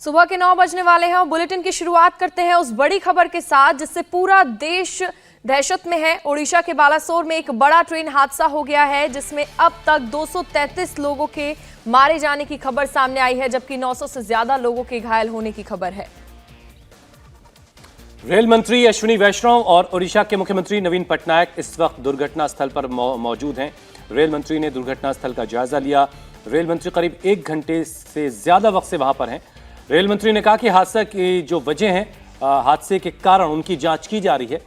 सुबह के 9 बजने वाले हैं और बुलेटिन की शुरुआत करते हैं उस बड़ी खबर के साथ जिससे पूरा देश दहशत में है। ओडिशा के बालासोर में एक बड़ा ट्रेन हादसा हो गया है जिसमें अब तक 233 लोगों के मारे जाने की खबर सामने आई है, जबकि 900 से ज्यादा लोगों के घायल होने की खबर है। रेल मंत्री अश्विनी वैष्णव और ओडिशा के मुख्यमंत्री नवीन पटनायक इस वक्त दुर्घटना स्थल पर मौजूद हैं। रेल मंत्री ने दुर्घटना स्थल का जायजा लिया। रेल मंत्री करीब 1 घंटे से ज्यादा वक्त से वहां पर हैं। रेल मंत्री ने कहा कि हादसा की जो वजह है, हादसे के कारण उनकी जांच की जा रही है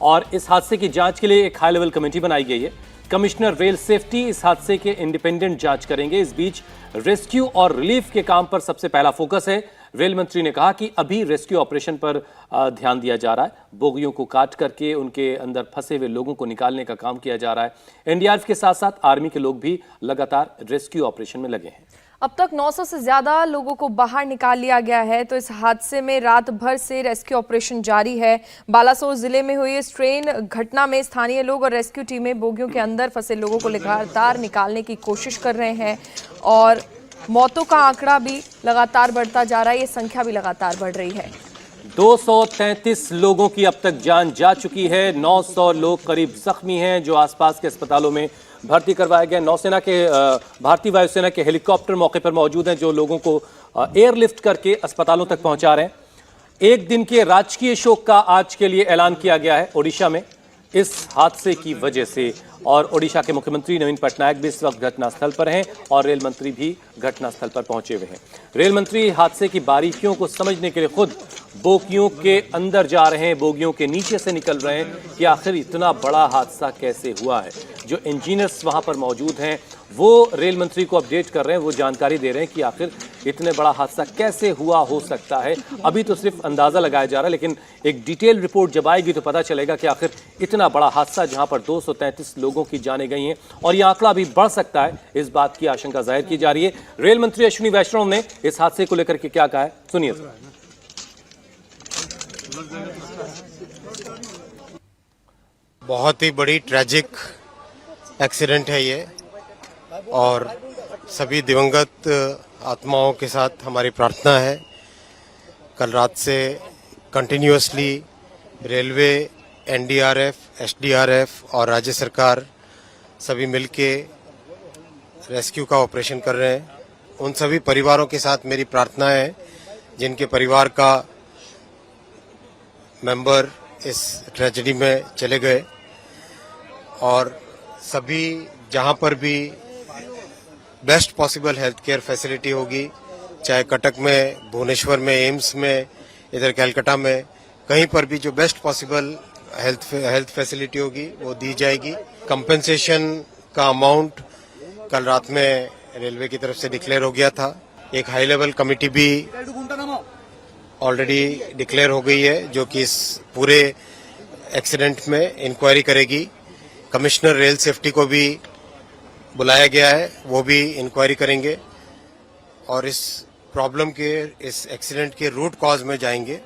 और इस हादसे की जांच के लिए एक हाई लेवल कमेटी बनाई गई है। कमिश्नर रेल सेफ्टी इस हादसे के इंडिपेंडेंट जांच करेंगे। इस बीच रेस्क्यू और रिलीफ के काम पर सबसे पहला फोकस है। रेल मंत्री ने कहा कि अभी रेस्क्यू ऑपरेशन पर ध्यान दिया जा रहा है। बोगियों को काट करके उनके अंदर फंसे हुए लोगों को निकालने का काम किया जा रहा है। एनडीआरएफ के साथ साथ आर्मी के लोग भी लगातार रेस्क्यू ऑपरेशन में लगे हैं। अब तक 900 से ज्यादा लोगों को बाहर निकाल लिया गया है। तो इस हादसे में रात भर से रेस्क्यू ऑपरेशन जारी है। बालासोर जिले में हुई इस ट्रेन घटना में स्थानीय लोग और रेस्क्यू टीमें बोगियों के अंदर फंसे लोगों को लगातार निकालने की कोशिश कर रहे हैं और मौतों का आंकड़ा भी लगातार बढ़ता जा रहा है। ये संख्या भी लगातार बढ़ रही है। 233 लोगों की अब तक जान जा चुकी है। 900 लोग करीब जख्मी हैं जो आसपास के अस्पतालों में भर्ती करवाए गए। नौसेना के भारतीय वायुसेना के हेलीकॉप्टर मौके पर मौजूद हैं जो लोगों को एयरलिफ्ट करके अस्पतालों तक पहुंचा रहे हैं। एक दिन के राजकीय शोक का आज के लिए ऐलान किया गया है ओडिशा में इस हादसे की वजह से। और ओडिशा के मुख्यमंत्री नवीन पटनायक भी इस वक्त घटनास्थल पर हैं और रेल मंत्री भी घटनास्थल पर पहुंचे हुए हैं। रेल मंत्री हादसे की बारीकियों को समझने के लिए खुद बोगियों के अंदर जा रहे हैं, बोगियों के नीचे से निकल रहे हैं कि आखिर इतना बड़ा हादसा कैसे हुआ है। जो इंजीनियर्स वहां पर मौजूद हैं वो रेल मंत्री को अपडेट कर रहे हैं, वो जानकारी दे रहे हैं कि आखिर इतने बड़ा हादसा कैसे हुआ हो सकता है। अभी तो सिर्फ अंदाजा लगाया जा रहा है, लेकिन एक डिटेल रिपोर्ट जब आएगी तो पता चलेगा कि आखिर इतना बड़ा हादसा जहां पर 233 लोगों की जानें गई हैं और यह आंकड़ा भी बढ़ सकता है, इस बात की आशंका जाहिर की जा रही है। रेल मंत्री अश्विनी वैष्णव ने इस हादसे को लेकर के क्या कहा है, सुनिए। बहुत ही बड़ी ट्रैजिक एक्सीडेंट है ये और सभी दिवंगत आत्माओं के साथ हमारी प्रार्थना है। कल रात से कंटिन्यूअसली रेलवे, एनडीआरएफ, एसडीआरएफ और राज्य सरकार सभी मिलके रेस्क्यू का ऑपरेशन कर रहे हैं। उन सभी परिवारों के साथ मेरी प्रार्थना है जिनके परिवार का मेंबर इस ट्रेजेडी में चले गए और सभी जहां पर भी best possible health care facility होगी, चाहे कटक में, भुवनेश्वर में, एम्स में, इधर कलकत्ता में, कहीं पर भी जो बेस्ट पॉसिबल हेल्थ फैसिलिटी होगी वो दी जाएगी। कंपेंसेशन का अमाउंट कल रात में रेलवे की तरफ से डिक्लेयर हो गया था। एक हाई लेवल कमेटी भी ऑलरेडी डिक्लेयर हो गई है जो कि इस पूरे एक्सीडेंट में इंक्वायरी करेगी। कमिश्नर रेल सेफ्टी को भी बुलाया गया है, वो भी इंक्वायरी करेंगे और इस प्रॉब्लम के, इस एक्सीडेंट के रूट कॉज में जाएंगे।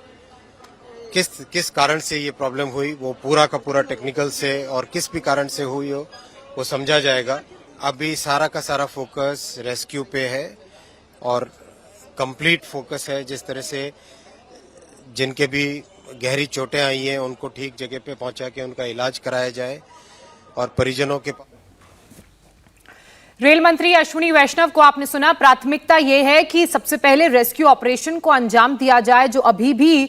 किस कारण से ये प्रॉब्लम हुई वो पूरा का पूरा टेक्निकल से और किस भी कारण से हुई हो वो समझा जाएगा। अभी सारा का सारा फोकस रेस्क्यू पे है और कंप्लीट फोकस है जिस तरह से जिनके भी गहरी चोटें आई हैं उनको ठीक जगह पे पहुंचा के उनका इलाज कराया जाए और परिजनों के। रेल मंत्री अश्विनी वैष्णव को आपने सुना। प्राथमिकता ये है कि सबसे पहले रेस्क्यू ऑपरेशन को अंजाम दिया जाए। जो अभी भी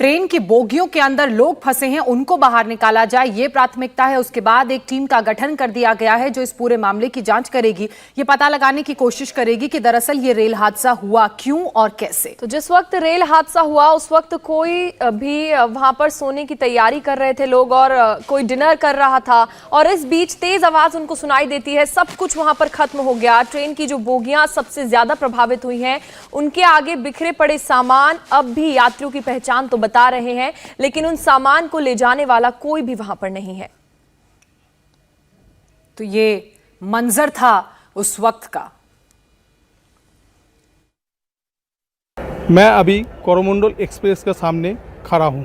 ट्रेन की बोगियों के अंदर लोग फंसे हैं उनको बाहर निकाला जाए, ये प्राथमिकता है। उसके बाद एक टीम का गठन कर दिया गया है जो इस पूरे मामले की जांच करेगी, ये पता लगाने की कोशिश करेगी कि दरअसल ये रेल हादसा हुआ क्यों और कैसे। तो जिस वक्त रेल हादसा हुआ उस वक्त कोई भी वहां पर सोने की तैयारी कर रहे थे लोग और कोई डिनर कर रहा था और इस बीच तेज आवाज उनको सुनाई देती है। सब कुछ वहां पर खत्म हो गया। ट्रेन की जो बोगियां सबसे ज्यादा प्रभावित हुई हैं उनके आगे बिखरे पड़े सामान अब भी यात्रियों की पहचान तो बता रहे हैं, लेकिन उन सामान को ले जाने वाला कोई भी वहां पर नहीं है। तो ये मंजर था उस वक्त का। मैं अभी कोरोमंडल एक्सप्रेस के सामने खड़ा हूं।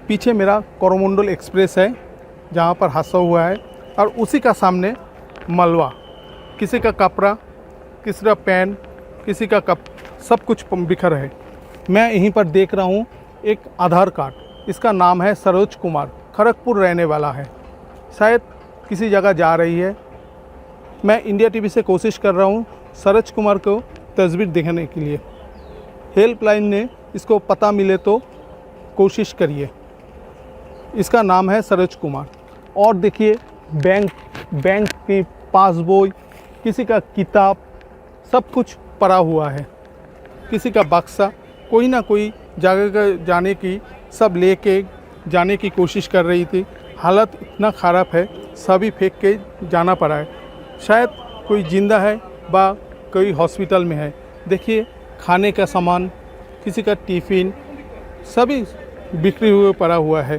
पीछे मेरा कोरोमंडल एक्सप्रेस है जहां पर हादसा हुआ है और उसी का सामने मलबा, किसी का कपड़ा, किसी का पैन, किसी का सब कुछ बिखर है। मैं यहीं पर देख रहा हूँ एक आधार कार्ड, इसका नाम है सरोज कुमार, खड़गपुर रहने वाला है, शायद किसी जगह जा रही है। मैं इंडिया टीवी से कोशिश कर रहा हूँ सरोज कुमार को तस्वीर दिखाने के लिए। हेल्पलाइन ने इसको पता मिले तो कोशिश करिए। इसका नाम है सरोज कुमार। और देखिए बैंक की पासबुक, किसी का किताब, सब कुछ पड़ा हुआ है, किसी का बक्सा, कोई ना कोई जगह जाने की सब लेके जाने की कोशिश कर रही थी। हालत इतना ख़राब है, सभी फेंक के जाना पड़ा है। शायद कोई जिंदा है बा कोई हॉस्पिटल में है। देखिए खाने का सामान, किसी का टिफ़िन, सभी बिखरे हुए पड़ा हुआ है।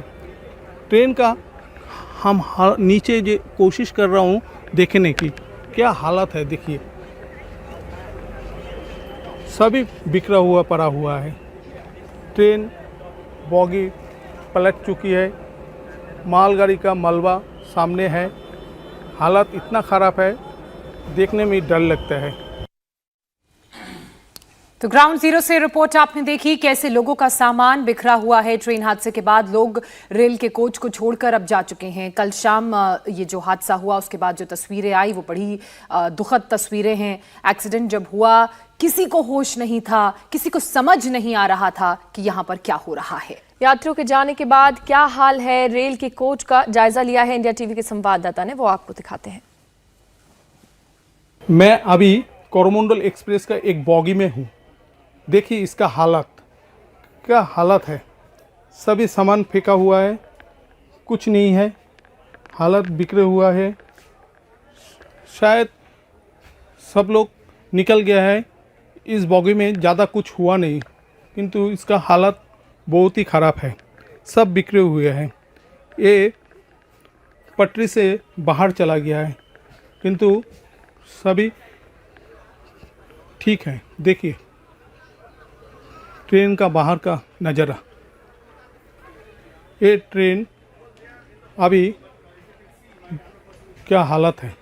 ट्रेन का हम नीचे जो कोशिश कर रहा हूँ देखने की क्या हालत है, देखिए सभी बिखरा हुआ पड़ा हुआ है। ट्रेन बॉगी पलट चुकी है, मालगाड़ी का मलबा सामने है। हालत इतना ख़राब है, देखने में डर लगता है। तो ग्राउंड जीरो से रिपोर्ट आपने देखी, कैसे लोगों का सामान बिखरा हुआ है। ट्रेन हादसे के बाद लोग रेल के कोच को छोड़कर अब जा चुके हैं। कल शाम ये जो हादसा हुआ उसके बाद जो तस्वीरें आई वो बड़ी दुखद तस्वीरें हैं। एक्सीडेंट जब हुआ किसी को होश नहीं था, किसी को समझ नहीं आ रहा था कि यहाँ पर क्या हो रहा है। यात्रियों के जाने के बाद क्या हाल है, रेल के कोच का जायजा लिया है इंडिया टीवी के संवाददाता ने, वो आपको दिखाते हैं। मैं अभी कोरोमंडल एक्सप्रेस का एक बॉगी में हूँ। देखिए इसका हालत, क्या हालत है। सभी सामान फेंका हुआ है, कुछ नहीं है, हालत बिखरे हुआ है। शायद सब लोग निकल गया है, इस बॉगी में ज़्यादा कुछ हुआ नहीं, किंतु इसका हालत बहुत ही ख़राब है, सब बिखरे हुए हैं। ये पटरी से बाहर चला गया है, किंतु सभी ठीक है। देखिए ट्रेन का बाहर का नज़ारा, ये ट्रेन अभी क्या हालत है।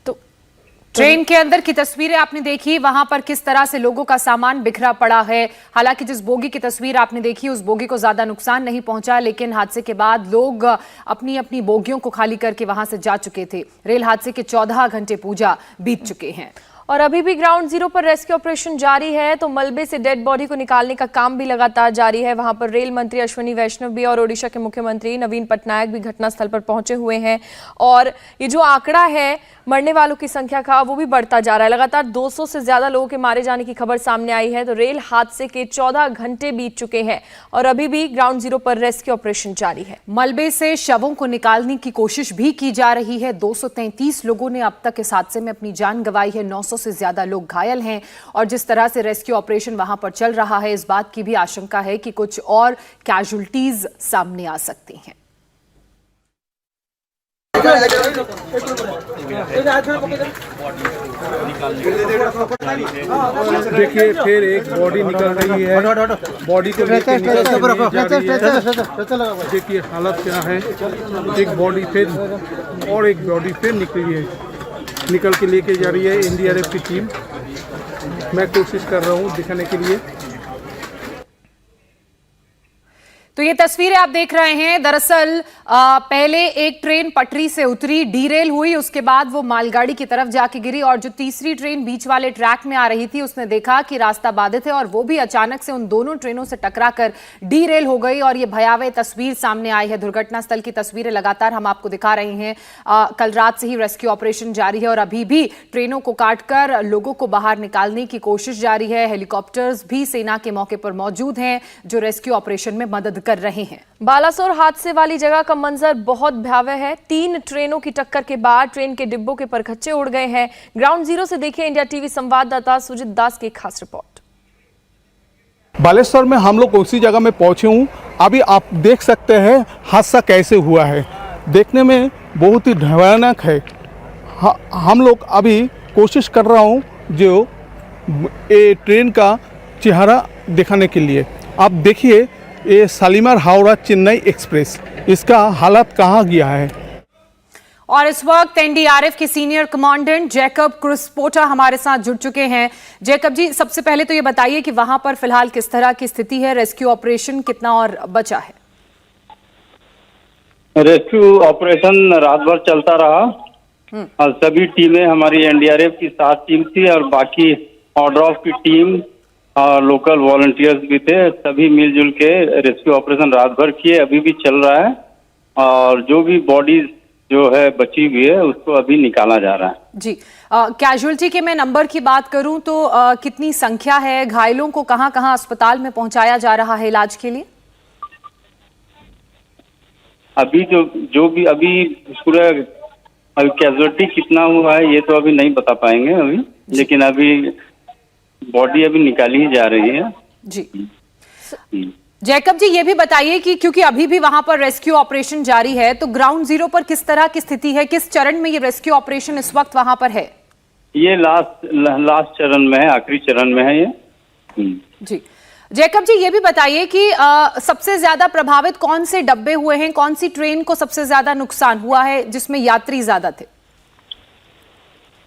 तो ट्रेन के अंदर की तस्वीरें आपने देखी, वहां पर किस तरह से लोगों का सामान बिखरा पड़ा है। हालांकि जिस बोगी की तस्वीर आपने देखी उस बोगी को ज्यादा नुकसान नहीं पहुंचा, लेकिन हादसे के बाद लोग अपनी अपनी बोगियों को खाली करके वहां से जा चुके थे। रेल हादसे के 14 घंटे पूजा बीत चुके हैं और अभी भी ग्राउंड जीरो पर रेस्क्यू ऑपरेशन जारी है। तो मलबे से डेड बॉडी को निकालने का काम भी लगातार जारी है। वहां पर रेल मंत्री अश्विनी वैष्णव भी और ओडिशा के मुख्यमंत्री नवीन पटनायक भी घटनास्थल पर पहुंचे हुए हैं। और ये जो आंकड़ा है मरने वालों की संख्या का, वो भी बढ़ता जा रहा है। लगातार 200 से ज्यादा लोगों के मारे जाने की खबर सामने आई है। तो रेल हादसे के 14 घंटे बीत चुके हैं और अभी भी ग्राउंड जीरो पर रेस्क्यू ऑपरेशन जारी है। मलबे से शवों को निकालने की कोशिश भी की जा रही है। 233 लोगों ने अब तक इस हादसे में अपनी जान गंवाई है, 900 से ज्यादा लोग घायल हैं। और जिस तरह से रेस्क्यू ऑपरेशन वहां पर चल रहा है, इस बात की भी आशंका है कि कुछ और कैजुअल्टीज सामने आ सकती हैं। देखिए फिर एक बॉडी निकल रही है, बॉडी को लेकर निकल जा रही है। देखिए हालत क्या है, एक बॉडी फिर और एक बॉडी फिर निकली है, निकल के लेके जा रही है एनडीआरएफ की टीम। मैं कोशिश कर रहा हूँ दिखाने के लिए। तो ये तस्वीरें आप देख रहे हैं, दरअसल पहले एक ट्रेन पटरी से उतरी, डीरेल हुई, उसके बाद वो मालगाड़ी की तरफ जाके गिरी और जो तीसरी ट्रेन बीच वाले ट्रैक में आ रही थी उसने देखा कि रास्ता बाधित है और वो भी अचानक से उन दोनों ट्रेनों से टकराकर डीरेल हो गई और ये भयावह तस्वीर सामने आई है। दुर्घटना स्थल की तस्वीरें लगातार हम आपको दिखा रहे हैं। कल रात से ही रेस्क्यू ऑपरेशन जारी है और अभी भी ट्रेनों को काटकर लोगों को बाहर निकालने की कोशिश जारी है। हेलीकॉप्टर्स भी सेना के मौके पर मौजूद हैं जो रेस्क्यू ऑपरेशन में मदद कर रहे हैं। बालासोर हादसे वाली जगह का मंजर बहुत भयावह है। 3 ट्रेनों की टक्कर के बाद ट्रेन के डिब्बों के परखच्चे उड़ गए हैं। ग्राउंड जीरो से देखिए इंडिया टीवी संवाददाता सुजीत दास की खास रिपोर्ट। बालेश्वर में हम लोग उसी जगह में पहुंचे हूँ। अभी आप देख सकते हैं हादसा कैसे हुआ है, देखने में बहुत ही भयानक है। हम लोग अभी कोशिश कर रहा हूँ जो ये ट्रेन का चेहरा दिखाने के लिए। आप देखिए ये शालीमार हावड़ा चेन्नई एक्सप्रेस, इसका हालत कहाँ गया है। और इस वक्त एनडीआरएफ के सीनियर कमांडेंट जैकब क्रिस्पोटा हमारे साथ जुड़ चुके हैं। जैकब जी, सबसे पहले तो ये बताइए कि वहां पर फिलहाल किस तरह की स्थिति है, रेस्क्यू ऑपरेशन कितना और बचा है? रेस्क्यू ऑपरेशन रात भर चलता रहा और सभी टीमें, हमारी एनडीआरएफ की 7 टीम थी और बाकी ऑर्डर ऑफ की टीम और लोकल वॉलंटियर्स भी थे, सभी मिलजुल के रेस्क्यू ऑपरेशन रात भर किए। अभी भी चल रहा है और जो भी बॉडीज जो है बची हुई है उसको अभी निकाला जा रहा है। जी, कैजुअलिटी के मैं नंबर की बात करूं तो कितनी संख्या है? घायलों को कहां कहां अस्पताल में पहुंचाया जा रहा है इलाज के लिए? अभी जो भी अभी पूरा अभी कैजुअलिटी कितना हुआ है ये तो अभी नहीं बता पाएंगे अभी, लेकिन अभी बॉडी अभी निकाली ही जा रही है। जी जैकब जी, ये भी बताइए कि क्योंकि अभी भी वहां पर रेस्क्यू ऑपरेशन जारी है, तो ग्राउंड जीरो पर किस तरह की स्थिति है? किस चरण में ये रेस्क्यू ऑपरेशन इस वक्त वहां पर है? ये लास्ट चरण में है, आखिरी चरण में है ये। जी जैकब जी, ये भी बताइए कि सबसे ज्यादा प्रभावित कौन से डब्बे हुए हैं? कौन सी ट्रेन को सबसे ज्यादा नुकसान हुआ है जिसमें यात्री ज्यादा थे?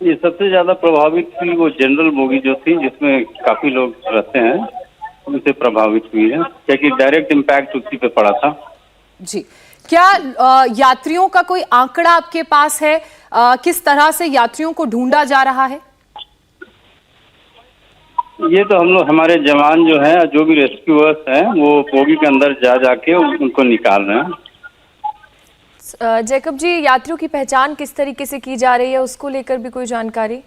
ये सबसे ज्यादा प्रभावित हुई वो जनरल बोगी जो थी, जिसमें काफी लोग रहते हैं, उनसे प्रभावित हुई है, क्योंकि डायरेक्ट इम्पैक्ट उसी पे पड़ा था। जी, क्या यात्रियों का कोई आंकड़ा आपके पास है? किस तरह से यात्रियों को ढूंढा जा रहा है? ये तो हम लोग, हमारे जवान जो हैं, जो भी रेस्क्यूअर्स हैं, वो बोगी के अंदर जाके उनको निकाल रहे हैं। जैकब जी, यात्रियों की पहचान किस तरीके से की जा रही है, उसको लेकर भी कोई जानकारी?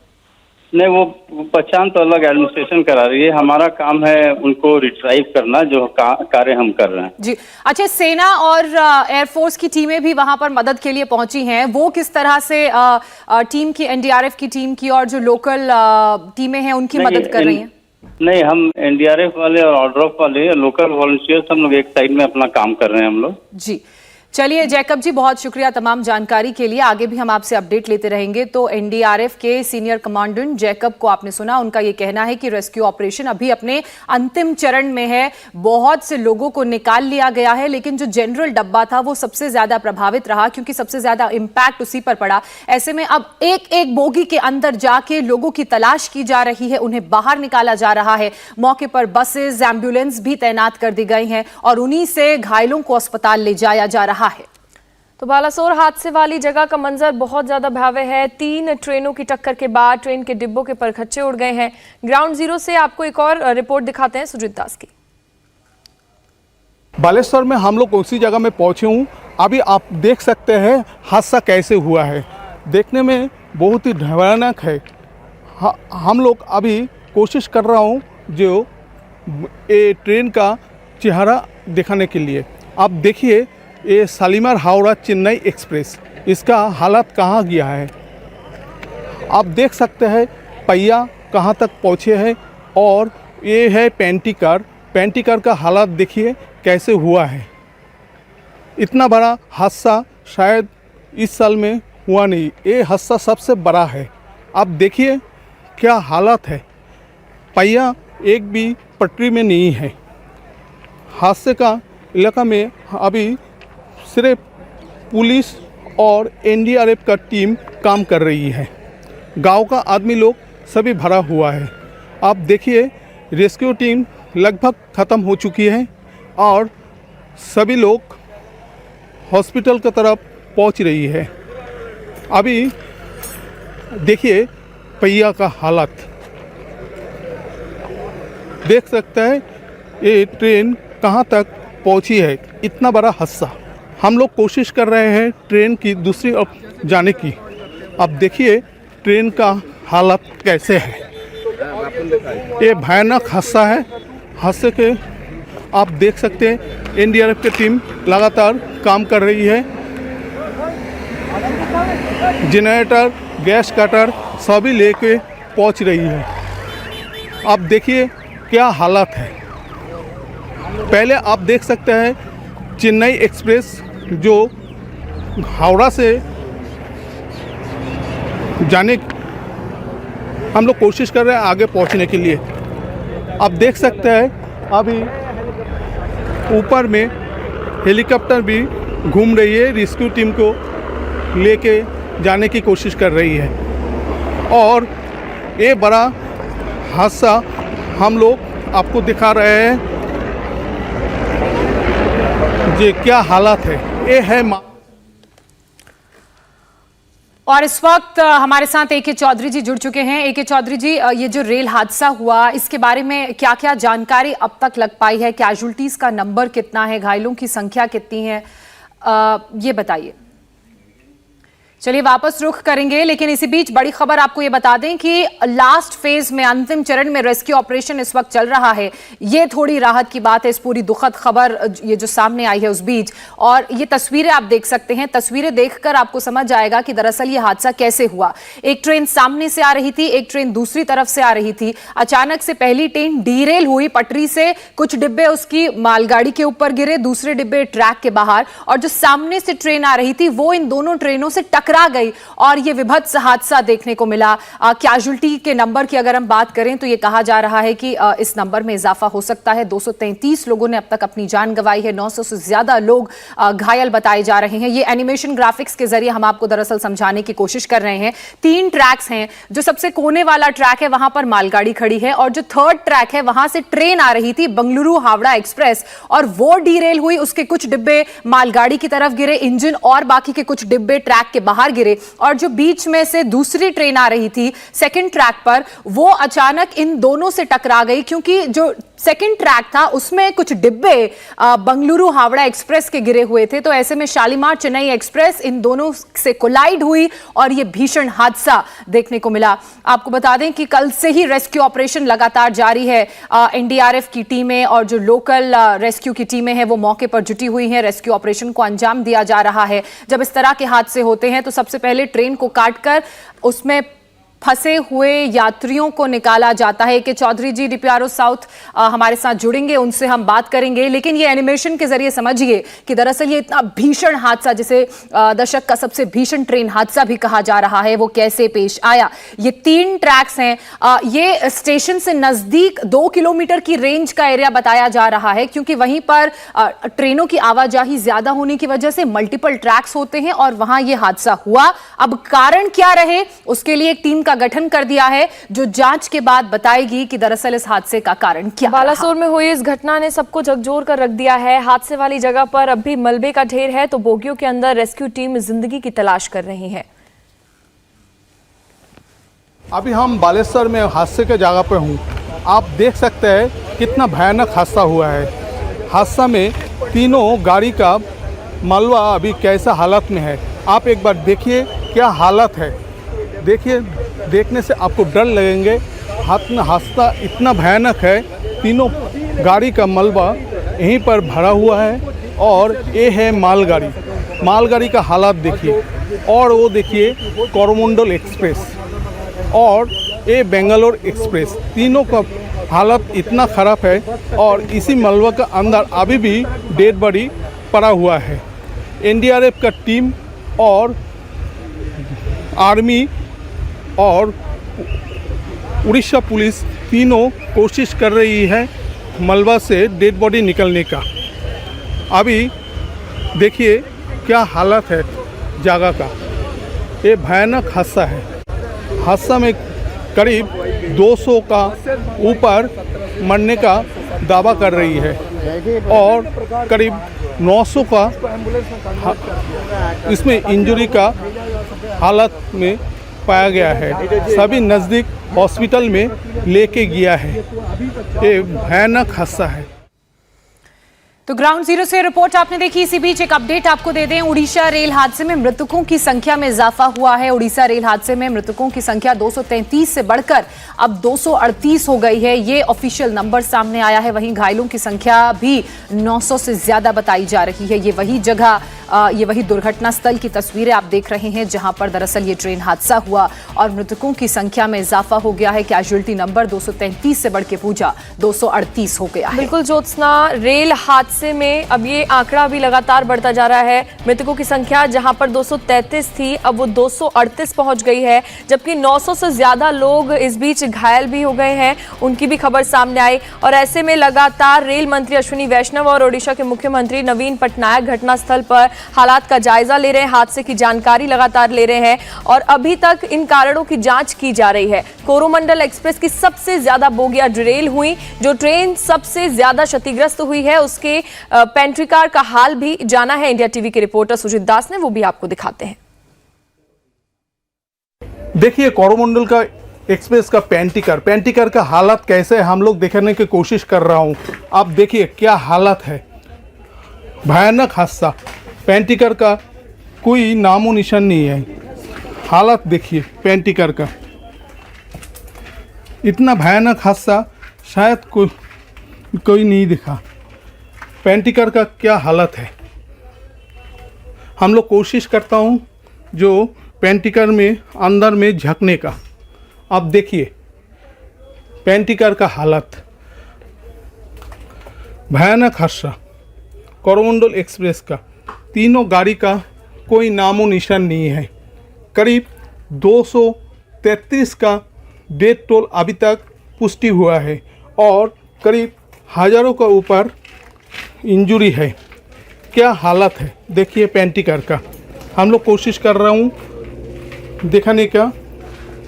नहीं, वो पहचान तो अलग एडमिनिस्ट्रेशन करा रही है, हमारा काम है उनको रिट्राइव करना, जो कार्य हम कर रहे हैं। जी अच्छा, सेना और एयरफोर्स की टीमें भी वहां पर मदद के लिए पहुंची हैं, वो किस तरह से टीम की, एनडीआरएफ की टीम की और जो लोकल टीमें हैं उनकी मदद कर रही हैं? नहीं, हम एनडीआरएफ वाले और ऑर्डर ऑफ वाले लोकल वॉलंटियर्स हम लोग एक साइड में अपना काम कर रहे हैं हम लोग। जी चलिए जैकब जी, बहुत शुक्रिया तमाम जानकारी के लिए। आगे भी हम आपसे अपडेट लेते रहेंगे। तो एनडीआरएफ के सीनियर कमांडेंट जैकब को आपने सुना, उनका ये कहना है कि रेस्क्यू ऑपरेशन अभी अपने अंतिम चरण में है। बहुत से लोगों को निकाल लिया गया है, लेकिन जो जनरल डब्बा था वो सबसे ज्यादा प्रभावित रहा, क्योंकि सबसे ज्यादा इम्पैक्ट उसी पर पड़ा। ऐसे में अब एक एक बोगी के अंदर जाके लोगों की तलाश की जा रही है, उन्हें बाहर निकाला जा रहा है। मौके पर बसेस, एम्बुलेंस भी तैनात कर दी गई हैं और उन्हीं से घायलों को अस्पताल ले जाया जा रहा है। तो बालासोर हादसे वाली जगह का मंजर बहुत ज्यादा भयावह है। 3 ट्रेनों की टक्कर के बाद ट्रेन के डिब्बों के परखच्चे उड़ गए हैं। ग्राउंड जीरो से आपको एक और रिपोर्ट दिखाते हैं सुजीत दास की। बालेश्वर में हम लोग उसी जगह में पहुंचे हूँ। अभी आप देख सकते हैं हादसा कैसे हुआ है, देखने में बहुत ही भयानक है। हम लोग अभी कोशिश कर रहा हूँ जो ये ट्रेन का चेहरा दिखाने के लिए। आप देखिए, ये शालीमार हावड़ा चेन्नई एक्सप्रेस, इसका हालत कहाँ गया है। आप देख सकते हैं पहिया कहाँ तक पहुँचे हैं। और ये है पेंटी कार का हालत देखिए कैसे हुआ है। इतना बड़ा हादसा शायद इस साल में हुआ नहीं, ये हादसा सबसे बड़ा है। आप देखिए क्या हालत है, पहिया एक भी पटरी में नहीं है। हादसे का इलाका में अभी सिर्फ पुलिस और एनडीआरएफ का टीम काम कर रही है। गांव का आदमी लोग सभी भरा हुआ है। आप देखिए रेस्क्यू टीम लगभग ख़त्म हो चुकी है और सभी लोग हॉस्पिटल की तरफ पहुंच रही है। अभी देखिए पहिया का हालत देख सकते हैं, ये ट्रेन कहां तक पहुंची है। इतना बड़ा हादसा। हम लोग कोशिश कर रहे हैं ट्रेन की दूसरी ओर जाने की। अब देखिए ट्रेन का हालत कैसे है। ये भयानक हादसा है। हादसे के आप देख सकते हैं एनडीआरएफ की टीम लगातार काम कर रही है। जनरेटर, गैस कटर सभी लेके पहुंच रही है। आप देखिए क्या हालत है। पहले आप देख सकते हैं चेन्नई एक्सप्रेस जो हावड़ा से जाने हम लोग कोशिश कर रहे हैं आगे पहुंचने के लिए। आप देख सकते हैं अभी ऊपर में हेलीकॉप्टर भी घूम रही है रेस्क्यू टीम को लेके जाने की कोशिश कर रही है। और ये बड़ा हादसा हम लोग आपको दिखा रहे हैं, ये क्या हालत है। ये है और इस वक्त हमारे साथ ए.के. चौधरी जी जुड़ चुके हैं। ए.के. चौधरी जी, ये जो रेल हादसा हुआ, इसके बारे में क्या क्या जानकारी अब तक लग पाई है? कैजुअल्टीज का नंबर कितना है, घायलों की संख्या कितनी है, ये बताइए। चलिए वापस रुख करेंगे, लेकिन इसी बीच बड़ी खबर आपको ये बता दें कि लास्ट फेज में, अंतिम चरण में रेस्क्यू ऑपरेशन इस वक्त चल रहा है। ये थोड़ी राहत की बात है, इस पूरी दुखद खबर ये जो सामने आई है उस बीच। और ये तस्वीरें आप देख सकते हैं, तस्वीरें देखकर आपको समझ आएगा कि दरअसल ये हादसा कैसे हुआ। एक ट्रेन सामने से आ रही थी, एक ट्रेन दूसरी तरफ से आ रही थी। अचानक से पहली ट्रेन डीरेल हुई पटरी से, कुछ डिब्बे उसकी मालगाड़ी के ऊपर गिरे, दूसरे डिब्बे ट्रैक के बाहर, और जो सामने से ट्रेन आ रही थी वो इन दोनों ट्रेनों से टकरा गई और ये विभत्स हादसा देखने को मिला। कैजुअल्टी के नंबर की अगर हम बात करें तो ये कहा जा रहा है कि इस नंबर में इजाफा हो सकता है। 233 लोगों ने अब तक अपनी जान गंवाई है, 900 से ज्यादा लोग घायल बताए जा रहे हैं। ये एनिमेशन ग्राफिक्स के जरिए हम आपको दरअसल समझाने की कोशिश कर रहे हैं। 3 ट्रैक्स हैं, जो सबसे कोने वाला ट्रैक है वहां पर मालगाड़ी खड़ी है, और जो थर्ड ट्रैक है वहां से ट्रेन आ रही थी बंगलुरु हावड़ा एक्सप्रेस, और वो डीरेल हुई। उसके कुछ डिब्बे मालगाड़ी की तरफ गिरे, इंजन और बाकी के कुछ डिब्बे ट्रैक के बाहर गिरे, और जो बीच में से दूसरी ट्रेन आ रही थी सेकंड ट्रैक पर, वो अचानक इन दोनों से टकरा गई, क्योंकि जो सेकंड ट्रैक था उसमें कुछ डिब्बे बंगलुरु हावड़ा एक्सप्रेस के गिरे हुए थे। तो ऐसे में शालीमार चेन्नई एक्सप्रेस इन दोनों से कोलाइड हुई और यह भीषण हादसा देखने को मिला। आपको बता दें कि कल से ही रेस्क्यू ऑपरेशन लगातार जारी है। एनडीआरएफ की टीमें और जो लोकल रेस्क्यू की टीमें हैं वो मौके पर जुटी हुई हैं। रेस्क्यू ऑपरेशन को अंजाम दिया जा रहा है। जब इस तरह के हादसे होते हैं तो सबसे पहले ट्रेन को काटकर उसमें फंसे हुए यात्रियों को निकाला जाता है। के चौधरी जी डीपीआरओ साउथ हमारे साथ जुड़ेंगे, उनसे हम बात करेंगे। लेकिन ये एनिमेशन के जरिए समझिए कि दरअसल ये इतना भीषण हादसा, जिसे दशक का सबसे भीषण ट्रेन हादसा भी कहा जा रहा है, वो कैसे पेश आया। ये 3 ट्रैक्स हैं। ये स्टेशन से नजदीक 2 किलोमीटर की रेंज का एरिया बताया जा रहा है, क्योंकि वहीं पर ट्रेनों की आवाजाही ज्यादा होने की वजह से मल्टीपल ट्रैक्स होते हैं और वहां ये हादसा हुआ। अब कारण क्या रहे, उसके लिए एक टीम का गठन कर दिया है, जो जांच के बाद बताएगी कि दरअसल इस हादसे का कारण क्या। बालासोर में हुई इस घटना ने सबको झकझोर कर रख दिया है। हादसे वाली जगह पर अब भी मलबे का ढेर है, तो बोगियों के अंदर रेस्क्यू टीम जिंदगी की तलाश कर रही है। अभी हम बालेश्वर में हादसे के जगह पे हूँ। आप देख सकते हैं कितना भयानक हादसा हुआ है। हादसा में तीनों गाड़ी का मलबा अभी कैसा हालत में है, आप एक बार देखिए क्या हालत है। देखिए, देखने से आपको डर लगेंगे। हादसा इतना भयानक है, तीनों गाड़ी का मलबा यहीं पर भरा हुआ है, और ये है मालगाड़ी। मालगाड़ी का हालत देखिए, और वो देखिए कोरोमंडल एक्सप्रेस और ये बेंगलोर एक्सप्रेस, तीनों का हालत इतना ख़राब है। और इसी मलबा के अंदर अभी भी डेड बॉडी पड़ा हुआ है। एनडीआरएफ का टीम और आर्मी और उड़ीसा पुलिस तीनों कोशिश कर रही है मलबा से डेड बॉडी निकलने का। अभी देखिए क्या हालत है जगह का। ये भयानक हादसा है। हादसा में करीब 200 का ऊपर मरने का दावा कर रही है, और करीब 900 का इसमें इंजरी का हालत में पाया गया है। सभी नज़दीक हॉस्पिटल में लेके गया है। ये भयानक हादसा है। तो ग्राउंड जीरो से रिपोर्ट आपने देखी। इसी बीच एक अपडेट आपको दे दें, उड़ीसा रेल हादसे में मृतकों की संख्या में इजाफा हुआ है। उड़ीसा रेल हादसे में मृतकों की संख्या 233 से बढ़कर अब 238 हो गई है। ये ऑफिशियल नंबर सामने आया है। वहीं घायलों की संख्या भी 900 से ज्यादा बताई जा रही है। ये वही जगह, ये वही दुर्घटना स्थल की तस्वीरें आप देख रहे हैं, जहां पर दरअसल ये ट्रेन हादसा हुआ और मृतकों की संख्या में इजाफा हो गया है। कैजुअल्टी नंबर 233 से बढ़ के पूजा 238 हो गया है। बिल्कुल ज्योत्सना, रेल हादसे हादसे में अब ये आंकड़ा भी लगातार बढ़ता जा रहा है। मृतकों की संख्या जहां पर 233 थी, अब वो 238 पहुंच गई है, जबकि 900 से ज्यादा लोग इस बीच घायल भी हो गए हैं, उनकी भी खबर सामने आई। और ऐसे में लगातार रेल मंत्री अश्विनी वैष्णव और ओडिशा के मुख्यमंत्री नवीन पटनायक घटनास्थल पर हालात का जायजा ले रहे हैं, हादसे की जानकारी लगातार ले रहे हैं और अभी तक इन कारणों की जांच की जा रही है। कोरोमंडल एक्सप्रेस की सबसे ज्यादा बोगियां डिरेल हुई, जो ट्रेन सबसे ज्यादा क्षतिग्रस्त हुई है उसके पेंट्री कार का हाल भी जाना है इंडिया टीवी के रिपोर्टर सुजीत दास ने, वो भी आपको दिखाते हैं। देखिए कोरोमंडल का एक्सप्रेस का पेंटी कार का हालत कैसे है, हम लोग देखने की कोशिश कर रहा हूं। आप देखिए क्या हालत है, भयानक हादसा। पेंटी कार का कोई नामो निशान नहीं है। हालत देखिए पेंटी कार का, इतना भयानक हादसा शायद कोई नहीं देखा। पेंटी कार का क्या हालत है, हम लोग कोशिश करता हूं जो पेंटी कार में अंदर में झकने का। आप देखिए पेंटी कार का हालत, भयानक हादसा कोरोमंडल एक्सप्रेस का। तीनों गाड़ी का कोई नामो निशान नहीं है। करीब 233 का डेथ टोल अभी तक पुष्टि हुआ है और करीब हज़ारों का ऊपर इंजरी है। क्या हालत है देखिए पेंटी कार का, हम लोग कोशिश कर रहा हूँ दिखाने का।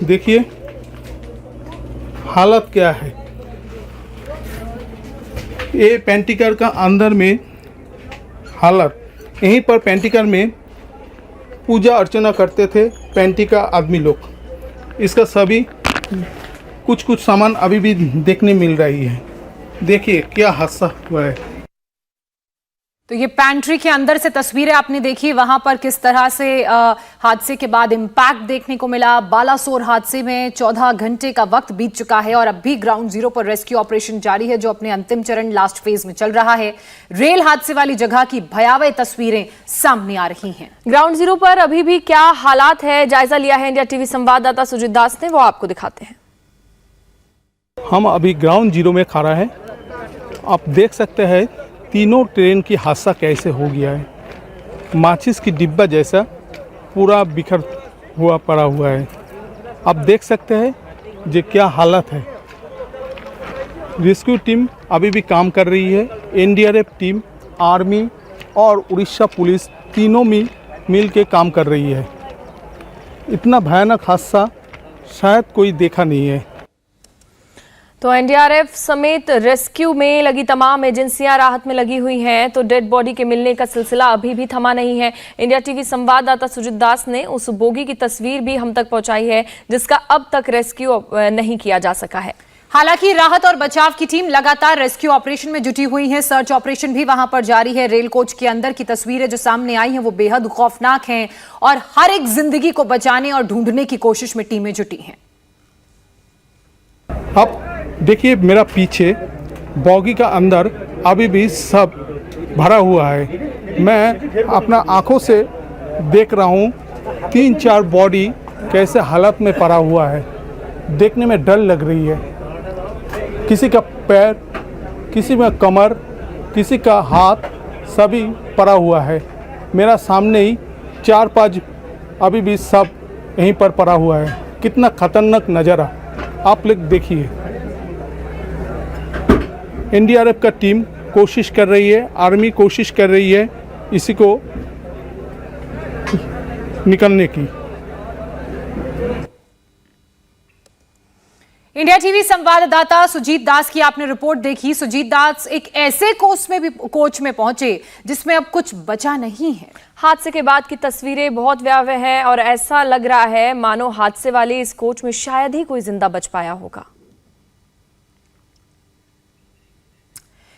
देखिए हालत क्या है। ये पेंटी कार का अंदर में हालत, यहीं पर पेंटी कार में पूजा अर्चना करते थे पेंटी का आदमी लोग। इसका सभी कुछ सामान अभी भी देखने मिल रही है। देखिए क्या हादसा हुआ है। तो ये पैंट्री के अंदर से तस्वीरें आपने देखी, वहां पर किस तरह से हादसे के बाद इंपैक्ट देखने को मिला। बालासोर हादसे में 14 घंटे का वक्त बीत चुका है और अब भी ग्राउंड जीरो पर रेस्क्यू ऑपरेशन जारी है, जो अपने अंतिम चरण लास्ट फेज में चल रहा है। रेल हादसे वाली जगह की भयावह तस्वीरें सामने आ रही हैं। ग्राउंड जीरो पर अभी भी क्या हालात है, जायजा लिया है इंडिया टीवी संवाददाता सुजीत दास ने, वो आपको दिखाते हैं। हम अभी ग्राउंड जीरो में खड़ा है। आप देख सकते हैं तीनों ट्रेन की हादसा कैसे हो गया है। माचिस की डिब्बा जैसा पूरा बिखर हुआ पड़ा हुआ है। आप देख सकते हैं जो क्या हालत है। रेस्क्यू टीम अभी भी काम कर रही है। एनडीआरएफ टीम, आर्मी और उड़ीसा पुलिस तीनों मिल के काम कर रही है। इतना भयानक हादसा शायद कोई देखा नहीं है। तो एनडीआरएफ समेत रेस्क्यू में लगी तमाम एजेंसियां राहत में लगी हुई हैं, तो डेड बॉडी के मिलने का सिलसिला अभी भी थमा नहीं है। इंडिया टीवी संवाददाता सुजीत दास ने उस बोगी की तस्वीर भी हम तक पहुंचाई है जिसका अब तक रेस्क्यू नहीं किया जा सका है। हालांकि राहत और बचाव की टीम लगातार रेस्क्यू ऑपरेशन में जुटी हुई है। सर्च ऑपरेशन भी वहां पर जारी है। रेल कोच के अंदर की तस्वीरें जो सामने आई हैं वो बेहद खौफनाक हैं और हर एक जिंदगी को बचाने और ढूंढने की कोशिश में टीमें जुटी हैं। अब देखिए मेरा पीछे बॉगी का अंदर अभी भी सब भरा हुआ है। मैं अपना आंखों से देख रहा हूँ 3-4 बॉडी कैसे हालत में पड़ा हुआ है। देखने में डर लग रही है। किसी का पैर, किसी में कमर, किसी का हाथ सभी पड़ा हुआ है। मेरा सामने ही 4-5 अभी भी सब यहीं पर पड़ा हुआ है। कितना खतरनाक नज़ारा आप लोग देखिए। एनडीआरएफ का टीम कोशिश कर रही है, आर्मी कोशिश कर रही है इसी को निकलने की। इंडिया टीवी संवाददाता सुजीत दास की आपने रिपोर्ट देखी। सुजीत दास एक ऐसे कोच में पहुंचे जिसमें अब कुछ बचा नहीं है। हादसे के बाद की तस्वीरें बहुत भयावह हैं और ऐसा लग रहा है मानो हादसे वाले इस कोच में शायद ही कोई जिंदा बच पाया होगा।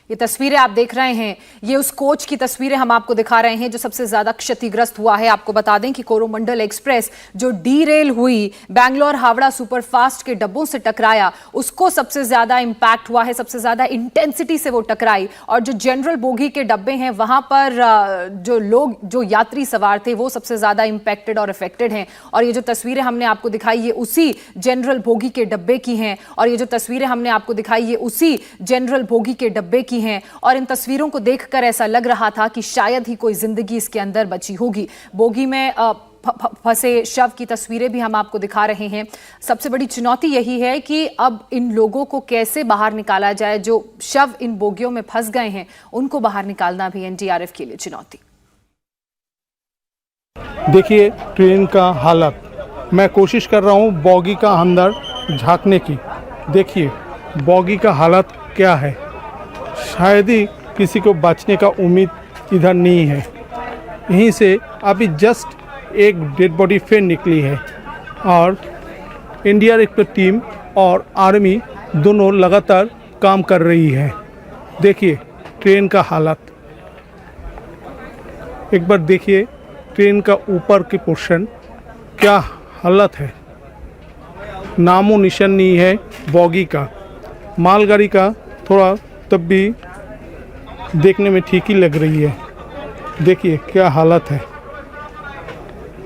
ये तस्वीरें आप देख रहे हैं, ये उस कोच की तस्वीरें हम आपको दिखा रहे हैं जो सबसे ज्यादा क्षतिग्रस्त हुआ है। आपको बता दें कि कोरोमंडल एक्सप्रेस जो डीरेल हुई, बैंगलोर हावड़ा सुपरफास्ट के डब्बों से टकराया, उसको सबसे ज्यादा इंपैक्ट हुआ है, सबसे ज्यादा इंटेंसिटी से वो टकराई। और जो जनरल बोगी के डब्बे हैं वहां पर जो यात्री सवार थे वो सबसे ज्यादा इंपैक्टेड और अफेक्टेड हैं। और ये जो तस्वीरें हमने आपको दिखाई ये उसी जनरल बोगी के डब्बे की हैं और ये जो तस्वीरें हमने आपको दिखाई ये उसी जनरल बोगी के डब्बे की की हैं और इन तस्वीरों को देखकर ऐसा लग रहा था कि शायद ही कोई जिंदगी इसके अंदर बची होगी। बोगी में फंसे शव की तस्वीरें भी हम आपको दिखा रहे हैं। सबसे बड़ी चुनौती यही है कि अब इन लोगों को कैसे बाहर निकाला जाए। जो शव इन बोगियों में फंस गए हैं उनको बाहर निकालना भी एनडीआरएफ के लिए चुनौती। देखिए ट्रेन का हालत, मैं कोशिश कर रहा हूँ बॉगी का अंदर झांकने की। देखिए बॉगी का हालत क्या है। शायद ही किसी को बचने का उम्मीद इधर नहीं है। यहीं से अभी जस्ट एक डेड बॉडी फिर निकली है और एनडीआरएफ की टीम और आर्मी दोनों लगातार काम कर रही है। देखिए ट्रेन का हालत एक बार देखिए, ट्रेन का ऊपर की पोर्शन क्या हालत है। नामो निशान नहीं है बॉगी का। मालगाड़ी का थोड़ा तब भी देखने में ठीक ही लग रही है। देखिए क्या हालत है।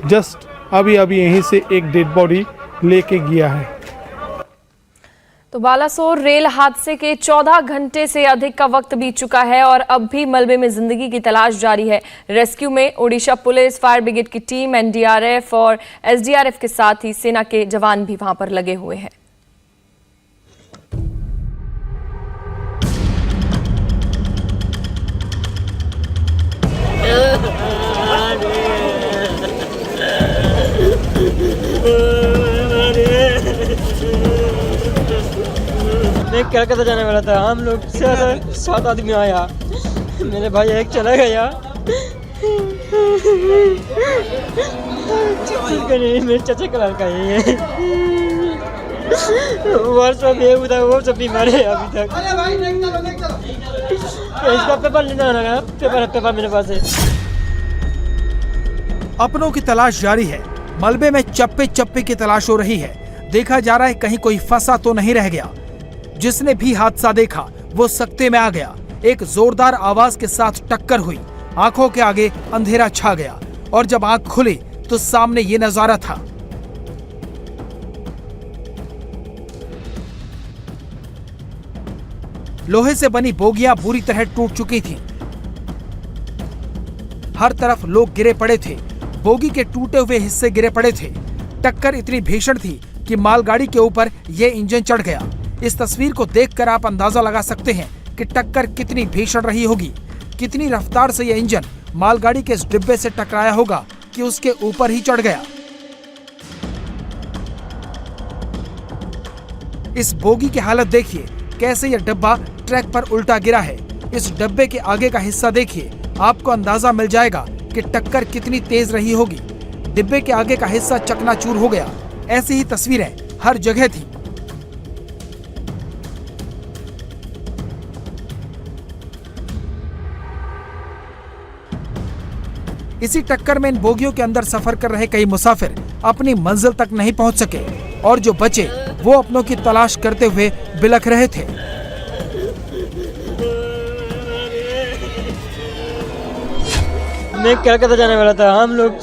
जस्ट अभी यहीं से एक डेड बॉडी लेके गया है। तो बालासोर रेल हादसे के 14 घंटे से अधिक का वक्त बीत चुका है और अब भी मलबे में जिंदगी की तलाश जारी है। रेस्क्यू में ओडिशा पुलिस, फायर ब्रिगेड की टीम, एनडीआरएफ और एसडीआरएफ के साथ ही सेना के जवान भी वहां पर लगे हुए हैं। मैं कलकत्ता जाने वाला था। हम लोग 7 आदमी आया। मेरे भाई एक चला गया। मेरे चाचा का लड़का है। वो सब ये उधर वो सब बीमार है अभी तक। इसका पेपर लेना लगा। पेपर मेरे पास है। अपनों की तलाश जारी है। मलबे में चप्पे चप्पे की तलाश हो रही है। देखा जा रहा है कहीं कोई फंसा तो नहीं रह गया। जिसने भी हादसा देखा वो सकते में आ गया। एक जोरदार आवाज के साथ टक्कर हुई। आंखों के आगे अंधेरा छा गया और जब आंख खुली तो सामने ये नजारा था। लोहे से बनी बोगियां बुरी तरह टूट चुकी थीं। हर तरफ लोग गिरे पड़े थे। बोगी के टूटे हुए हिस्से गिरे पड़े थे। टक्कर इतनी भीषण थी कि मालगाड़ी के ऊपर ये इंजन चढ़ गया। इस तस्वीर को देखकर आप अंदाजा लगा सकते हैं कि टक्कर कितनी भीषण रही होगी। कितनी रफ्तार से यह इंजन मालगाड़ी के इस डिब्बे से टकराया होगा कि उसके ऊपर ही चढ़ गया। इस बोगी की हालत देखिए, कैसे यह डब्बा ट्रैक पर उल्टा गिरा है। इस डब्बे के आगे का हिस्सा देखिए, आपको अंदाजा मिल जाएगा कि टक्कर कितनी तेज रही होगी। डिब्बे के आगे का हिस्सा चकनाचूर हो गया। ऐसी ही तस्वीरें हर जगह थी। इसी टक्कर में इन बोगियों के अंदर सफर कर रहे कई मुसाफिर अपनी मंजिल तक नहीं पहुंच सके और जो बचे वो अपनों की तलाश करते हुए बिलख रहे थे। मैं कलकत्ता जाने वाला था। हम लोग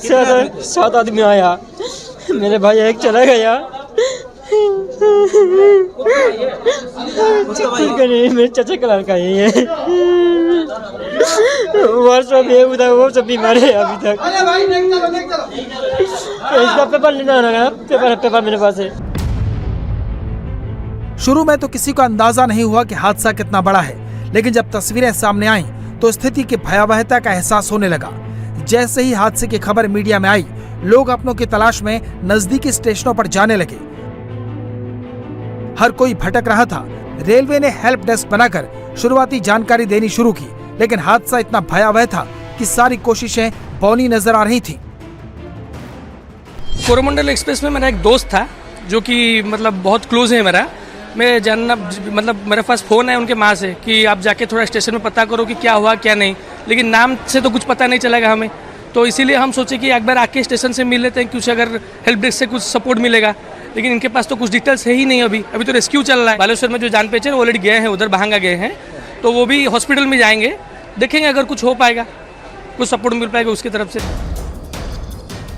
7 आदमी आया। मेरे भाई एक चला गया। मेरे चाचा का लड़का है। वो सब ये उधर वो सब बीमार है अभी तक। इसका पेपर लेना लगा। पेपर मेरे पास है। शुरू में तो किसी को अंदाजा नहीं हुआ कि हादसा कितना बड़ा है, लेकिन जब तस्वीरें सामने आईं तो स्थिति की भयावहता का एहसास होने लगा। जैसे ही हादसे की खबर मीडिया में आई, लोग अपनों की तलाश में नजदीकी स्टेशनों पर जाने लगे। हर कोई भटक रहा था। रेलवे ने हेल्प डेस्क बनाकर शुरुआती जानकारी देनी शुरू की, लेकिन हादसा इतना भयावह था कि सारी कोशिशें बौनी नजर आ रही थी। कोरोमंडल एक्सप्रेस में मेरा एक दोस्त था जो कि मतलब बहुत क्लोज है मेरा। मैं जानना मतलब मेरे पास फ़ोन है उनके माँ से कि आप जाके थोड़ा स्टेशन में पता करो कि क्या हुआ क्या नहीं, लेकिन नाम से तो कुछ पता नहीं चलेगा हमें। तो इसीलिए हम सोचे कि एक बार आके स्टेशन से मिल लेते हैं, कुछ अगर हेल्प डेस्क से कुछ सपोर्ट मिलेगा। लेकिन इनके पास तो कुछ डिटेल्स है ही नहीं। अभी तो रेस्क्यू चल रहा है। बालेश्वर में जो जान पहचान ऑलरेडी गए हैं, उधर बहांगा गए हैं, तो वो भी हॉस्पिटल में जाएंगे। देखेंगे अगर कुछ हो पाएगा, कुछ सपोर्ट मिल पाएगा उसकी तरफ से।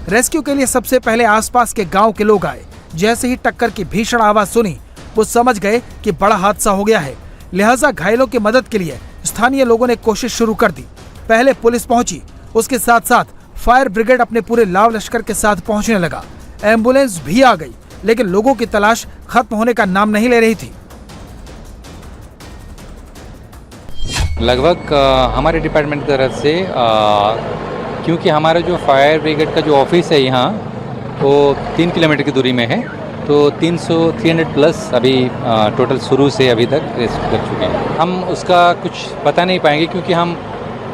रेस्क्यू के लिए सबसे पहले आसपास के गांव के लोग आए। जैसे ही टक्कर की भीषण आवाज सुनी, वो समझ गए कि बड़ा हादसा हो गया है। लिहाजा घायलों की मदद के लिए स्थानीय लोगों ने कोशिश शुरू कर दी। पहले पुलिस पहुंची, उसके साथ साथ फायर ब्रिगेड अपने पूरे लाव लश्कर के साथ पहुंचने लगा। एम्बुलेंस भी आ गई, लेकिन लोगों की तलाश खत्म होने का नाम नहीं ले रही थी। लगभग हमारे डिपार्टमेंट की तरफ से क्योंकि हमारा जो फायर ब्रिगेड का जो ऑफिस है यहाँ वो 3 किलोमीटर की दूरी में है, तो 300 प्लस अभी टोटल शुरू से अभी तक रेस्क्यू कर चुके हैं। हम उसका कुछ पता नहीं पाएंगे क्योंकि हम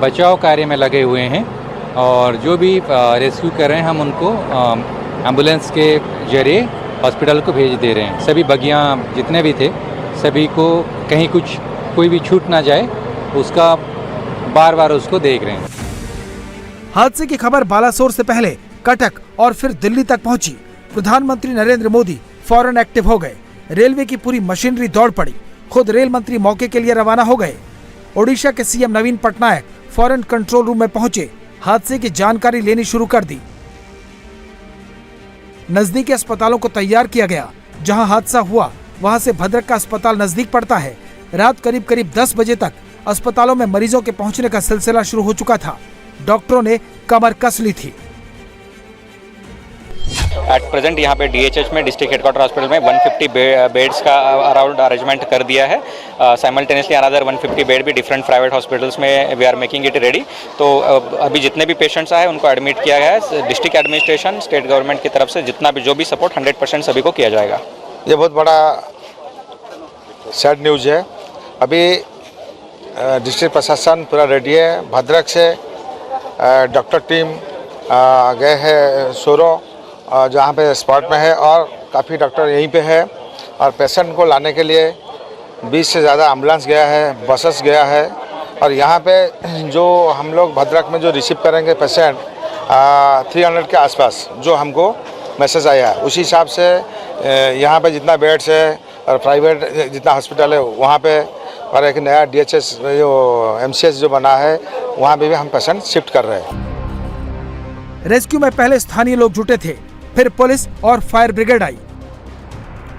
बचाव कार्य में लगे हुए हैं और जो भी रेस्क्यू कर रहे हैं हम उनको एम्बुलेंस के जरिए हॉस्पिटल को भेज दे रहे हैं। सभी बगियाँ जितने भी थे सभी को कहीं कुछ कोई भी छूट ना जाए उसका बार बार उसको देख रहे हैं। हादसे की खबर बालासोर से पहले कटक और फिर दिल्ली तक पहुंची। प्रधानमंत्री नरेंद्र मोदी फौरन एक्टिव हो गए। रेलवे की पूरी मशीनरी दौड़ पड़ी। खुद रेल मंत्री मौके के लिए रवाना हो गए। ओडिशा के सीएम नवीन पटनायक फौरन कंट्रोल रूम में पहुंचे, हादसे की जानकारी लेनी शुरू कर दी। नजदीकी अस्पतालों को तैयार किया गया। जहां हादसा हुआ वहां से भद्रक का अस्पताल नजदीक पड़ता है। रात करीब 10 बजे तक अस्पतालों में मरीजों के पहुंचने का सिलसिला शुरू हो चुका था। डॉक्टरों ने कमर कस ली थी। एट प्रेजेंट यहाँ पे DHH में डिस्ट्रिक्ट हेडक्वार्टर हॉस्पिटल में 150 बेड्स का अराउंड अरेंजमेंट कर दिया है। साइमल्टेनियसली अनदर 150 बेड भी डिफरेंट प्राइवेट हॉस्पिटल्स में we are making it ready. तो अभी जितने भी पेशेंट्स आए उनको एडमिट किया गया है। डिस्ट्रिक्ट एडमिनिस्ट्रेशन स्टेट गवर्नमेंट की तरफ से जितना भी जो भी सपोर्ट 100% सभी को किया जाएगा। ये बहुत बड़ा सैड न्यूज़ है। अभी डिस्ट्रिक्ट प्रशासन पूरा रेडी है। भद्रक से डॉक्टर टीम गए हैं सोरो जहाँ पे स्पॉट में है और काफ़ी डॉक्टर यहीं पे है और पेशेंट को लाने के लिए 20 से ज़्यादा एम्बुलेंस गया है, बसेस गया है और यहाँ पे जो हम लोग भद्रक में जो रिसीव करेंगे पेशेंट 300 के आसपास जो हमको मैसेज आया है उसी हिसाब से यहाँ पे जितना बेड्स है और प्राइवेट जितना हॉस्पिटल है वहाँ पे और एक नया DHS जो MCS जो बना है वहाँ पे भी हम पेशेंट शिफ्ट कर रहे हैं। रेस्क्यू में पहले स्थानीय लोग जुटे थे, फिर पुलिस और फायर ब्रिगेड आई।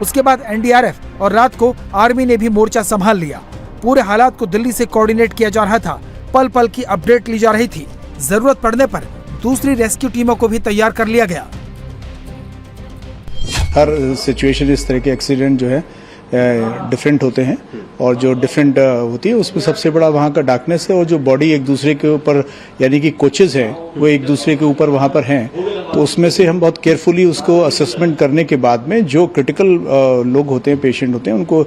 उसके बाद NDRF और रात को आर्मी ने भी मोर्चा संभाल लिया। पूरे हालात को दिल्ली से कोऑर्डिनेट किया जा रहा था। पल पल की अपडेट ली जा रही थी। जरूरत पड़ने पर दूसरी रेस्क्यू टीमों को भी तैयार कर लिया गया। हर सिचुएशन इस तरह के एक्सीडेंट जो है डिफरेंट होते हैं और जो डिफरेंट होती है उसमें सबसे बड़ा वहाँ का डार्कनेस है और जो बॉडी एक दूसरे के ऊपर यानी कि कोचेज हैं वो एक दूसरे के ऊपर वहाँ पर हैं, तो उसमें से हम बहुत केयरफुली उसको असेसमेंट करने के बाद में जो क्रिटिकल लोग होते हैं, पेशेंट होते हैं, उनको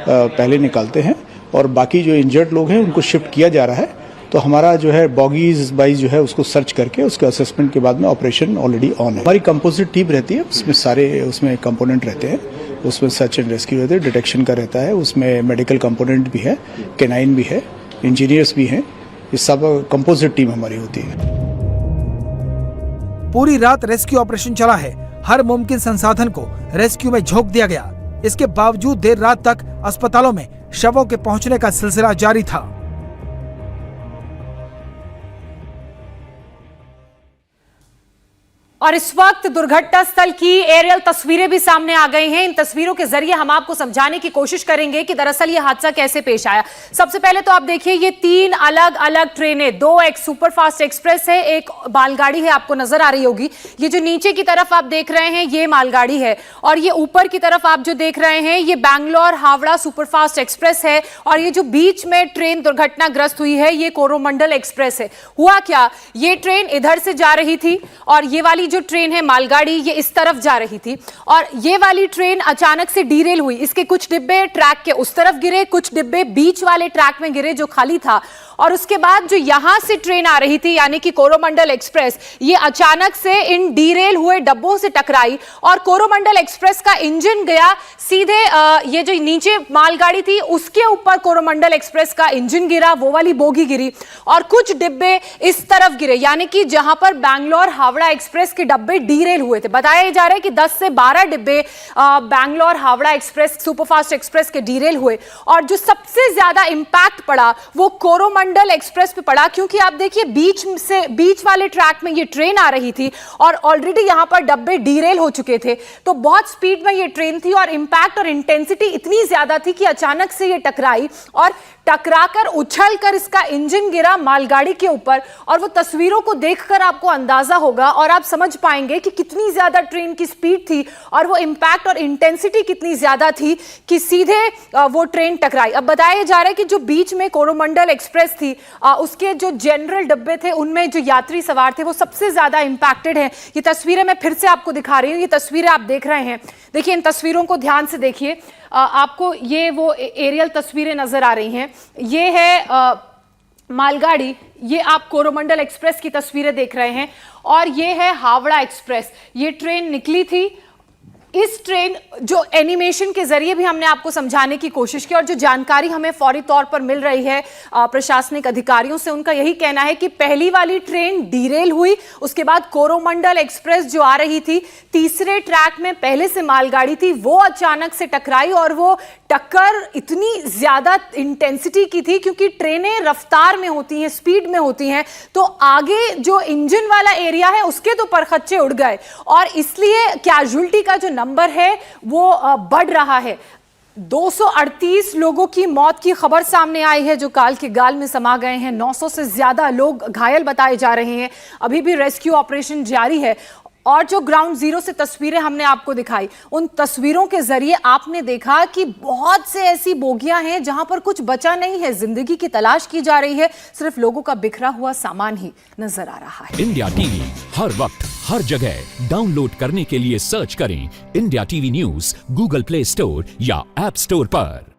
पहले निकालते हैं और बाकी जो इंजर्ड लोग हैं उनको शिफ्ट किया जा रहा है। तो हमारा जो है बॉगीज वाइज जो है उसको सर्च करके उसके असेसमेंट के बाद में ऑपरेशन ऑलरेडी ऑन है। हमारी कंपोजिट टीम रहती है, उसमें सारे उसमें कंपोनेंट रहते हैं, उसमें सर्च एंड रेस्क्यू रहते हैं, डिटेक्शन का रहता है, उसमें मेडिकल कंपोनेंट भी है, कैनाइन भी है, इंजीनियर्स भी हैं, ये सब कंपोजिट टीम हमारी होती है। पूरी रात रेस्क्यू ऑपरेशन चला है। हर मुमकिन संसाधन को रेस्क्यू में झोंक दिया गया। इसके बावजूद देर रात तक अस्पतालों में शवों के पहुंचने का सिलसिला जारी था। और इस वक्त दुर्घटना स्थल की एरियल तस्वीरें भी सामने आ गई हैं। इन तस्वीरों के जरिए हम आपको समझाने की कोशिश करेंगे कि दरअसल ये हादसा कैसे पेश आया। सबसे पहले तो आप देखिए, ये 3 अलग अलग ट्रेनें, 2 एक सुपरफास्ट एक्सप्रेस है, एक मालगाड़ी है, आपको नजर आ रही होगी। ये जो नीचे की तरफ आप देख रहे हैं ये मालगाड़ी है और ये ऊपर की तरफ आप जो देख रहे हैं ये बैंगलोर हावड़ा सुपरफास्ट एक्सप्रेस है और ये जो बीच में ट्रेन दुर्घटनाग्रस्त हुई है ये कोरोमंडल एक्सप्रेस है। हुआ क्या, ये ट्रेन इधर से जा रही थी और ये वाली जो ट्रेन है मालगाड़ी ये इस तरफ जा रही थी और ये वाली ट्रेन अचानक से डीरेल हुई। इसके कुछ डिब्बे ट्रैक के उस तरफ गिरे, कुछ डिब्बे बीच वाले ट्रैक में गिरे जो खाली था और उसके बाद जो यहां से ट्रेन आ रही थी यानी कि कोरोमंडल एक्सप्रेस ये अचानक से इन डीरेल हुए डब्बों से टकराई और कोरोमंडल एक्सप्रेस का इंजन गया सीधे ये जो नीचे मालगाड़ी थी उसके ऊपर कोरोमंडल एक्सप्रेस का इंजन गिरा, वो वाली बोगी गिरी और कुछ डिब्बे इस तरफ गिरे यानी कि जहां पर बैंगलोर हावड़ा एक्सप्रेस के डब्बे डीरेल हुए थे। बताया जा रहा है कि 10 से 12 डिब्बे Bangalore Howrah express superfast express के डीरेल हुए और जो सबसे ज्यादा इंपैक्ट पड़ा वो कोरोमंडल एक्सप्रेस पे पड़ा, क्योंकि आप देखिए बीच वाले ट्रैक में ये ट्रेन आ रही थी और ऑलरेडी यहां पर डब्बे डीरेल हो चुके थे। तो बहुत स्पीड में ये ट्रेन थी और इंपैक्ट और इंटेंसिटी इतनी ज्यादा थी कि अचानक से ये टकराई और टकराकर उछलकर इसका इंजन गिरा मालगाड़ी के ऊपर। और वो तस्वीरों को देखकर आपको अंदाजा होगा और आप समझ पाएंगे कि कितनी ज्यादा ट्रेन की स्पीड थी और वो इंपैक्ट और इंटेंसिटी कितनी ज्यादा थी कि सीधे वो ट्रेन टकराई। अब बताया जा रहा है कि जो बीच में कोरोमंडल एक्सप्रेस थी उसके जो जनरल डब्बे थे उनमें जो यात्री सवार थे वो सबसे ज्यादा इंपैक्टेड हैं। ये तस्वीरें मैं फिर से आपको दिखा रही हूँ, ये तस्वीरें आप देख रहे हैं। देखिए इन तस्वीरों को ध्यान से देखिए, आपको ये वो एरियल तस्वीरें नजर आ रही हैं। ये है मालगाड़ी, ये आप कोरोमंडल एक्सप्रेस की तस्वीरें देख रहे हैं और ये है हावड़ा एक्सप्रेस। ये ट्रेन निकली थी। इस ट्रेन जो एनिमेशन के जरिए भी हमने आपको समझाने की कोशिश की और जो जानकारी हमें फौरी तौर पर मिल रही है प्रशासनिक अधिकारियों से, उनका यही कहना है कि पहली वाली ट्रेन डीरेल हुई, उसके बाद कोरोमंडल एक्सप्रेस जो आ रही थी तीसरे ट्रैक में पहले से मालगाड़ी थी वो अचानक से टकराई और वो टक्कर इतनी ज्यादा इंटेंसिटी की थी क्योंकि ट्रेनें रफ्तार में होती हैं, स्पीड में होती हैं, तो आगे जो इंजन वाला एरिया है उसके तो परखच्चे उड़ गए और इसलिए कैजुअल्टी का जो नंबर है वो बढ़ रहा है। 238 लोगों की मौत की खबर सामने आई है जो काल के गाल में समा गए हैं। 900 से ज्यादा लोग घायल बताए जा रहे हैं। अभी भी रेस्क्यू ऑपरेशन जारी है और जो ग्राउंड जीरो से तस्वीरें हमने आपको दिखाई, उन तस्वीरों के जरिए आपने देखा कि बहुत से ऐसी बोगियां हैं जहां पर कुछ बचा नहीं है, जिंदगी की तलाश की जा रही है, सिर्फ लोगों का बिखरा हुआ सामान ही नजर आ रहा है। इंडिया टीवी हर वक्त हर जगह डाउनलोड करने के लिए सर्च करें India TV news Google play store या ऐप स्टोर पर।